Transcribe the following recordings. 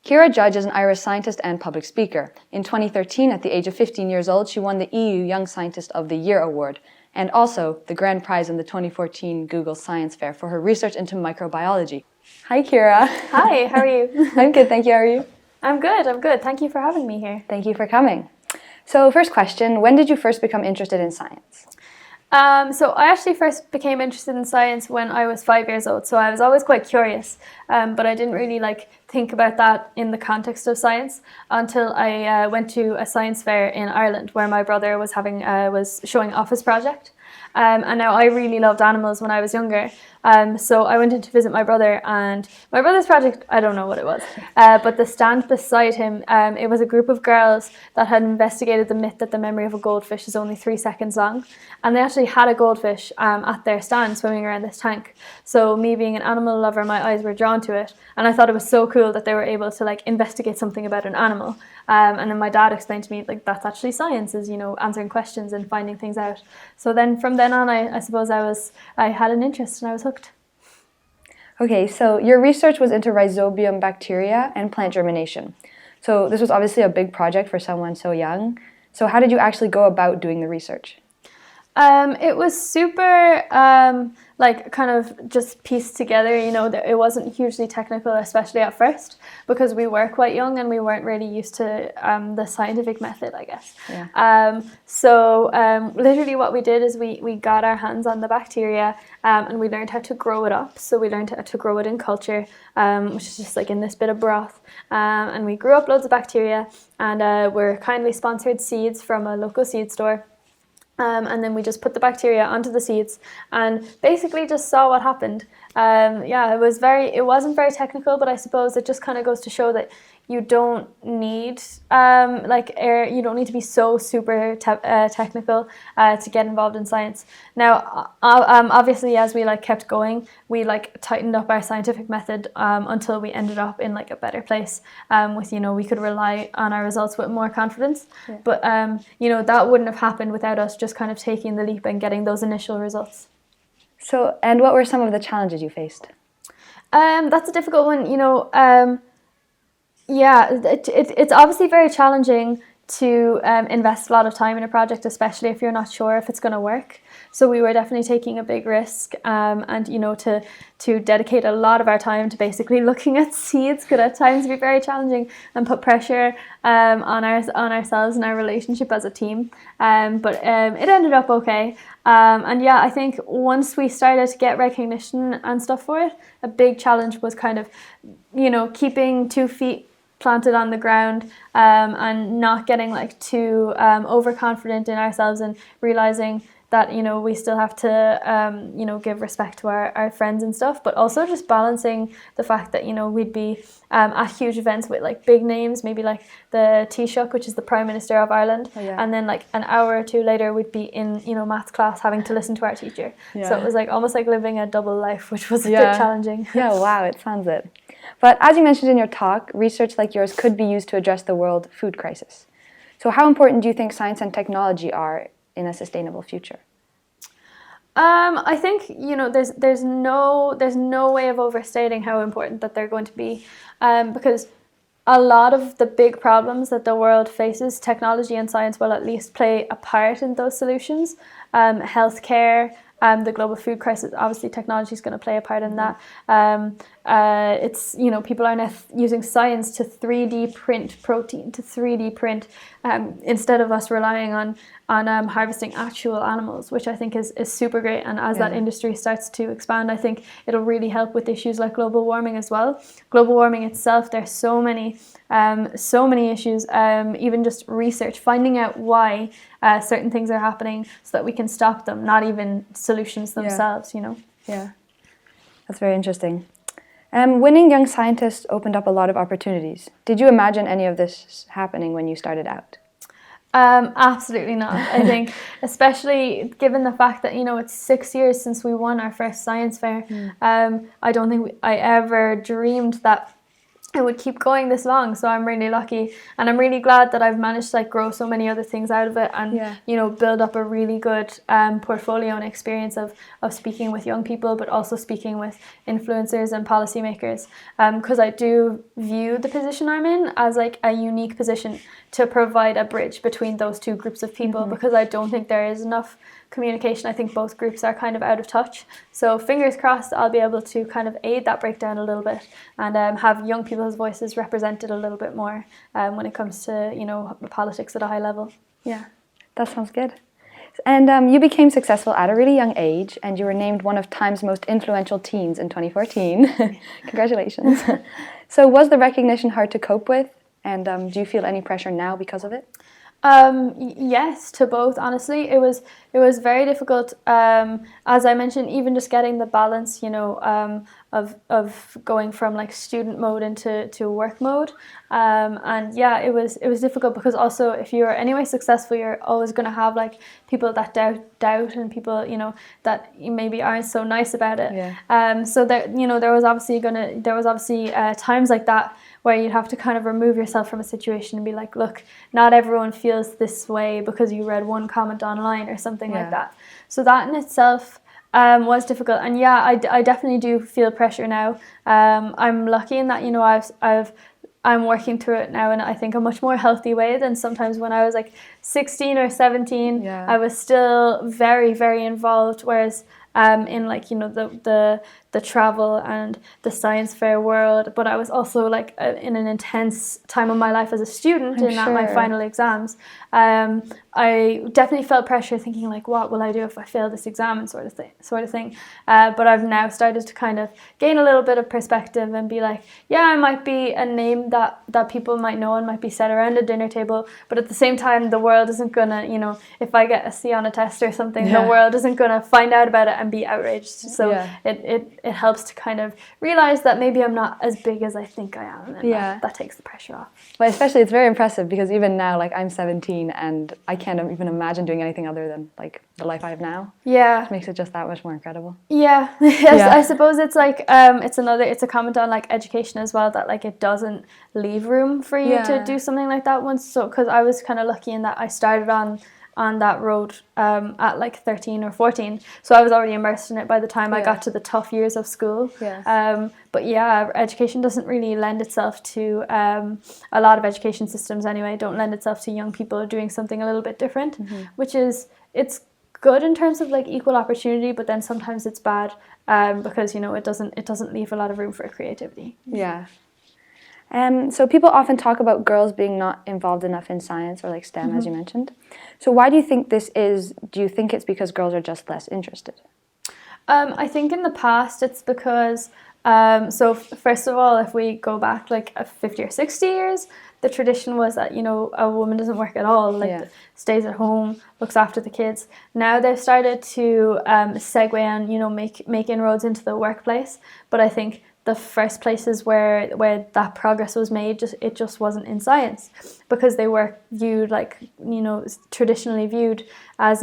Ciara Judge is an Irish scientist and public speaker. In 2013, at the age of 15 years old, she won the EU Young Scientist of the Year award and also the grand prize in the 2014 Google Science Fair for her research into microbiology. Hi, Ciara. Hi, how are you? I'm good, thank you. How are you? I'm good. Thank you for having me here. Thank you for coming. So first question, when did you first become interested in science? So I actually first became interested in science when I was 5 years old. So I was always quite curious, but I didn't really think about that in the context of science until I went to a science fair in Ireland where my brother was showing off his project. And now I really loved animals when I was younger. So I went in to visit my brother, and my brother's project, I don't know what it was, but the stand beside him, it was a group of girls that had investigated the myth that the memory of a goldfish is only 3 seconds long. And they actually had a goldfish at their stand swimming around this tank. So me being an animal lover, my eyes were drawn to it. And I thought it was so cool that they were able to investigate something about an animal. And then my dad explained to me that's actually science, is answering questions and finding things out. So then from then on, I suppose I had an interest and I was hooked. Okay, so your research was into rhizobium bacteria and plant germination. So this was obviously a big project for someone so young. So how did you actually go about doing the research? It was super kind of just pieced together, it wasn't hugely technical, especially at first, because we were quite young and we weren't really used to the scientific method, I guess. Yeah. So literally what we did is we got our hands on the bacteria and we learned how to grow it up. So we learned how to grow it in culture, which is just in this bit of broth. And we grew up loads of bacteria, and we're kindly sponsored seeds from a local seed store. And then we just put the bacteria onto the seeds and basically just saw what happened. It wasn't very technical, but I suppose it just kind of goes to show that you don't need you don't need to be so super technical to get involved in science. Now, obviously, as we kept going, we tightened up our scientific method until we ended up in a better place. With we could rely on our results with more confidence. Yeah. But that wouldn't have happened without us just kind of taking the leap and getting those initial results. So, and what were some of the challenges you faced? That's a difficult one. It's obviously very challenging to invest a lot of time in a project, especially if you're not sure if it's going to work. So we were definitely taking a big risk, and to dedicate a lot of our time to basically looking at seeds could at times be very challenging and put pressure on ourselves and our relationship as a team. But it ended up okay. I think once we started to get recognition and stuff for it, a big challenge was kind of keeping 2 feet planted on the ground, and not getting too overconfident in ourselves, and realizing that we still have to give respect to our friends and stuff, but also just balancing the fact that we'd be at huge events with big names, maybe the Taoiseach, which is the Prime Minister of Ireland. Oh, yeah. And then an hour or two later we'd be in maths class having to listen to our teacher. Yeah. So it was almost living a double life, which was a bit challenging. Yeah, wow, it sounds it. But as you mentioned in your talk, research like yours could be used to address the world food crisis. So how important do you think science and technology are in a sustainable future? I think there's no way of overstating how important that they're going to be, because a lot of the big problems that the world faces, technology and science will at least play a part in those solutions. Healthcare, the global food crisis, obviously technology is going to play a part in that. It's people are now using science to 3D print protein, to 3D print, instead of us relying on harvesting actual animals, which I think is super great. And as that industry starts to expand, I think it'll really help with issues like global warming as well. Global warming itself, there's so many issues, even just research, finding out why certain things are happening so that we can stop them, not even solutions themselves, Yeah, that's very interesting. Winning Young Scientist opened up a lot of opportunities. Did you imagine any of this happening when you started out? Absolutely not. I think, especially given the fact that it's 6 years since we won our first science fair, I don't think I ever dreamed that it would keep going this long. So I'm really lucky, and I'm really glad that I've managed to like grow so many other things out of it, and you know, build up a really good portfolio and experience of speaking with young people, but also speaking with influencers and policymakers, because I do view the position I'm in as like a unique position to provide a bridge between those two groups of people, because I don't think there is enough communication. I think both groups are kind of out of touch. So fingers crossed I'll be able to kind of aid that breakdown a little bit, and have young people's voices represented a little bit more when it comes to, you know, politics at a high level. Yeah, that sounds good. And you became successful at a really young age, and you were named one of Time's most influential teens in 2014. Congratulations. So was the recognition hard to cope with, and do you feel any pressure now because of it? Yes, to both. Honestly, it was very difficult. As I mentioned, even just getting the balance, you know, of going from like student mode into work mode, and yeah, it was difficult, because also if you're anyway successful, you're always going to have like people that doubt and people, you know, that maybe aren't so nice about it. Yeah. So there, you know, there was obviously times like that where you'd have to kind of remove yourself from a situation and be like, look, not everyone feels this way because you read one comment online or something like that. So that in itself was difficult. And yeah, I definitely do feel pressure now. I'm lucky in that, you know, I'm working through it now in, I think, a much more healthy way than sometimes when I was like 16 or 17. Yeah. I was still very, very involved, whereas in like, you know, the travel and the science fair world, but I was also like in an intense time of my life as a student at my final exams. I definitely felt pressure, thinking like, what will I do if I fail this exam, and sort of thing. But I've now started to kind of gain a little bit of perspective and be like, yeah, I might be a name that people might know and might be set around a dinner table, but at the same time, the world isn't gonna, you know, if I get a C on a test or something, the world isn't gonna find out about it and be outraged. So it helps to kind of realize that maybe I'm not as big as I think I am, and that takes the pressure off. But especially, it's very impressive, because even now, like, I'm 17 and I can't even imagine doing anything other than like the life I have now. Yeah, which makes it just that much more incredible. Yeah. Yes, I suppose it's like it's a comment on like education as well, that like it doesn't leave room for you to do something like that once. So because I was kind of lucky in that I started on that road at like 13 or 14, so I was already immersed in it by the time I got to the tough years of school. But yeah, education doesn't really lend itself to a lot of education systems anyway don't lend itself to young people doing something a little bit different, which is, it's good in terms of like equal opportunity, but then sometimes it's bad because, you know, it doesn't leave a lot of room for creativity. So people often talk about girls being not involved enough in science or like STEM, as you mentioned. So why do you think this is? Do you think it's because girls are just less interested? I think in the past it's because, so first of all, if we go back like 50 or 60 years, the tradition was that, you know, a woman doesn't work at all, like stays at home, looks after the kids. Now they've started to segue and, you know, make inroads into the workplace, but I think the first places where that progress was made, it just wasn't in science, because they were viewed like, you know, traditionally viewed as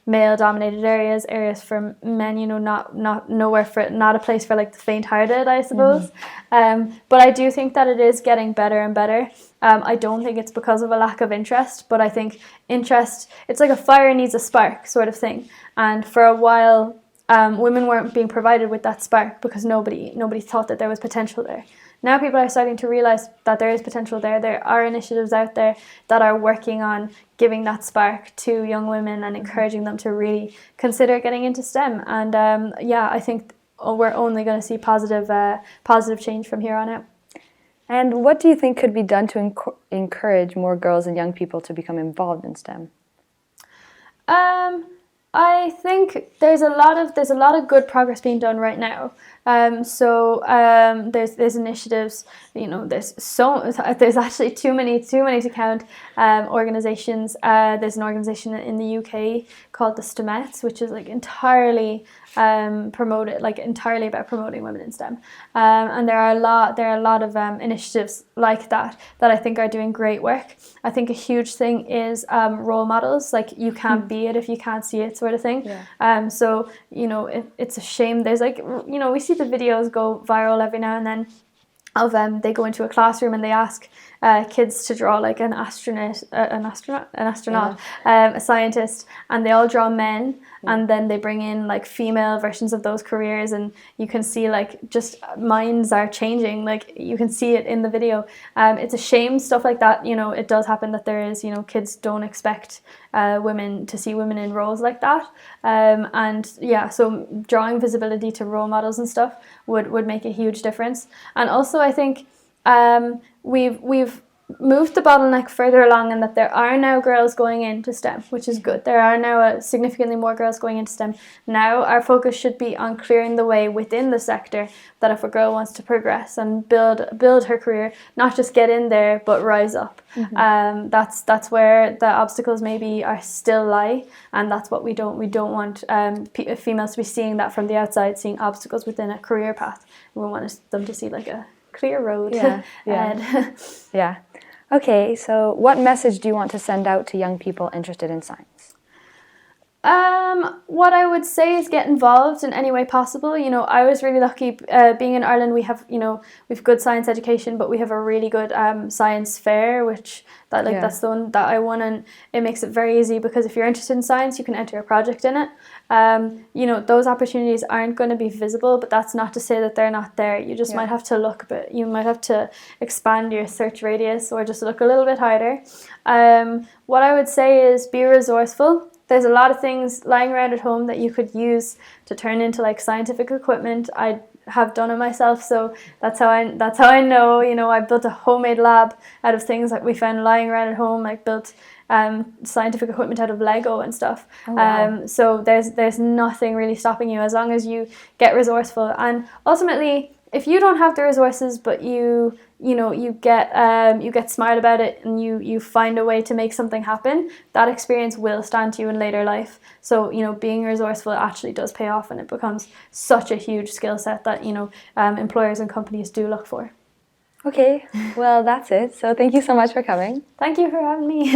male dominated areas for men, you know, not a place for like the faint-hearted, I suppose. But I do think that it is getting better and better. I don't think it's because of a lack of interest, but I think interest, it's like a fire needs a spark sort of thing. And for a while, women weren't being provided with that spark because nobody thought that there was potential there. Now people are starting to realize that there is potential there. There are initiatives out there that are working on giving that spark to young women and encouraging them to really consider getting into STEM. And I think we're only going to see positive change from here on out. And what do you think could be done to encourage more girls and young people to become involved in STEM? I think there's a lot of good progress being done right now. There's initiatives, you know, there's actually too many to count. Organizations. There's an organization in the UK called the STEMettes, which is like entirely entirely about promoting women in STEM. And there are a lot of initiatives like that I think are doing great work. I think a huge thing is role models, like you can't be it if you can't see it sort of thing. So, you know, it's a shame. There's like, you know, we see the videos go viral every now and then they go into a classroom and they ask kids to draw like an astronaut, a scientist, and they all draw men, and then they bring in like female versions of those careers, and you can see like just minds are changing. Like you can see it in the video. It's a shame stuff like that, you know, it does happen, that there is, you know, kids don't expect women to see women in roles like that, and yeah, so drawing visibility to role models and stuff would make a huge difference. And also I think we've moved the bottleneck further along, and that there are now girls going into STEM, which is good. There are now significantly more girls going into STEM. Now our focus should be on clearing the way within the sector, that if a girl wants to progress and build her career, not just get in there but rise up. That's where the obstacles maybe are still lie, and that's what we don't want females to be seeing that from the outside, seeing obstacles within a career path. We want them to see like a clear road ahead. Yeah. Okay, so what message do you want to send out to young people interested in science? What I would say is get involved in any way possible. You know, I was really lucky being in Ireland. We've good science education, but we have a really good science fair, that's the one that I won, and it makes it very easy, because if you're interested in science, you can enter a project in it. You know, those opportunities aren't going to be visible, but that's not to say that they're not there. You just might have to look a bit. You might have to expand your search radius, or just look a little bit harder. What I would say is be resourceful. There's a lot of things lying around at home that you could use to turn into like scientific equipment. I have done it myself, so that's how I know. You know, I built a homemade lab out of things that we found lying around at home. Like built scientific equipment out of Lego and stuff. Oh, wow. So there's nothing really stopping you, as long as you get resourceful. And ultimately, if you don't have the resources, but you get smart about it, and you find a way to make something happen, that experience will stand to you in later life. So, you know, being resourceful actually does pay off, and it becomes such a huge skill set that, you know, employers and companies do look for. Okay, well, that's it. So thank you so much for coming. Thank you for having me.